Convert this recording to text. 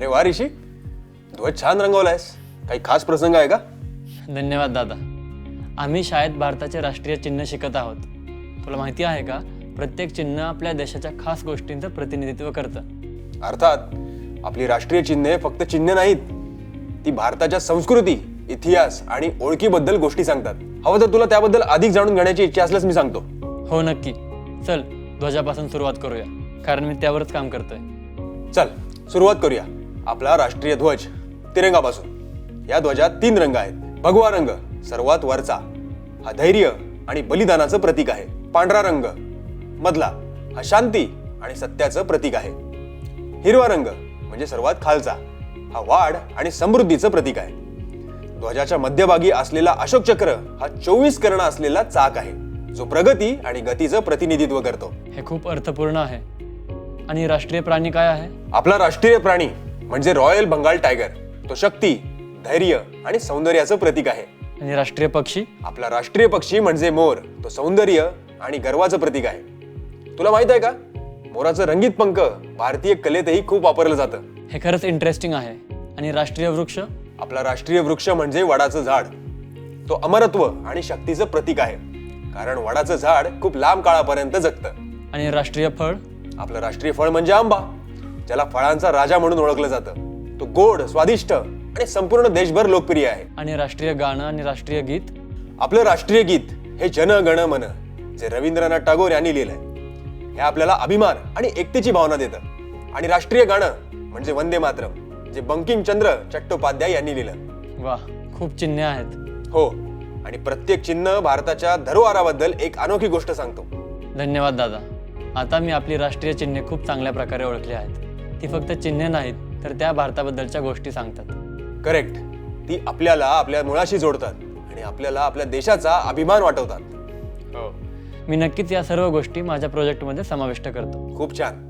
अरे वा ऋषी, ध्वज छान रंगवलायस. काही खास प्रसंग आहे का? धन्यवाद दादा. आम्ही शाळेत भारताचे राष्ट्रीय चिन्ह शिकत आहोत. तुला माहिती आहे का, प्रत्येक चिन्ह आपल्या देशाच्या खास गोष्टींचं प्रतिनिधित्व करतं. अर्थात आपली राष्ट्रीय चिन्हे फक्त चिन्ह नाहीत, ती भारताच्या संस्कृती, इतिहास आणि ओळखीबद्दल गोष्टी सांगतात. हवं तर तुला त्याबद्दल अधिक जाणून घेण्याची इच्छा असल्यास मी सांगतो. हो नक्की. चल ध्वजापासून सुरुवात करूया, कारण मी त्यावरच काम करतोय. चल सुरुवात करूया. आपला राष्ट्रीय ध्वज तिरंगापासून. या ध्वजात 3 रंग आहेत. भगवा रंग सर्वात वरचा, हा धैर्य आणि बलिदानाचं प्रतीक आहे. पांढरा रंग मधला, हा शांती आणि सत्याचं प्रतीक आहे. हिरवा रंग म्हणजे सर्वात खालचा, हा वाढ आणि समृद्धीचं प्रतीक आहे. ध्वजाच्या मध्यभागी असलेला अशोक चक्र हा 24 कर्ण असलेला चाक आहे, जो प्रगती आणि गतीचं प्रतिनिधित्व करतो. हे खूप अर्थपूर्ण आहे. आणि राष्ट्रीय प्राणी काय आहे? आपला राष्ट्रीय प्राणी म्हणजे रॉयल बंगाल टायगर. तो शक्ती, धैर्य आणि सौंदर्याचं प्रतीक आहे. आणि राष्ट्रीय पक्षी? आपला राष्ट्रीय पक्षी म्हणजे मोर. तो सौंदर्य आणि गर्वाचं प्रतीक आहे. तुला माहित आहे का, मोराचं रंगीत पंख भारतीय कलेतही खूप वापरलं जातं. हे खरंच इंटरेस्टिंग आहे. आणि राष्ट्रीय वृक्ष? आपला राष्ट्रीय वृक्ष म्हणजे वडाचं झाड. तो अमरत्व आणि शक्तीचं प्रतीक आहे, कारण वडाचं झाड खूप लांब काळापर्यंत जगतं. आणि राष्ट्रीय फळ? आपलं राष्ट्रीय फळ म्हणजे आंबा, ज्याला फळांचा राजा म्हणून ओळखलं जातं. तो गोड, स्वादिष्ट आणि संपूर्ण देशभर लोकप्रिय आहे. आणि राष्ट्रीय गाणं आणि राष्ट्रीय गीत? आपलं राष्ट्रीय गीत हे जन गण मन, जे रवींद्रनाथ टागोर यांनी लिहिलंय. हे आपल्याला अभिमान आणि एकतेची भावना देतं. आणि राष्ट्रीय गाणं म्हणजे वंदे मातरम, जे बंकिमचंद्र चट्टोपाध्याय यांनी लिहिलं. वा, खूप चिन्हे आहेत. हो, आणि प्रत्येक चिन्ह भारताच्या धरोहराबद्दल एक अनोखी गोष्ट सांगतो. धन्यवाद दादा. आता मी आपली राष्ट्रीय चिन्हे खूप चांगल्या प्रकारे ओळखली आहेत. ती फक्त चिन्हे नाहीत, तर त्या भारताबद्दलच्या गोष्टी सांगतात. करेक्ट. ती आपल्याला आपल्या मुळाशी जोडतात आणि आपल्याला आपल्या देशाचा अभिमान वाटवतात. मी नक्कीच या सर्व गोष्टी माझ्या प्रोजेक्टमध्ये समाविष्ट करतो. खूप छान.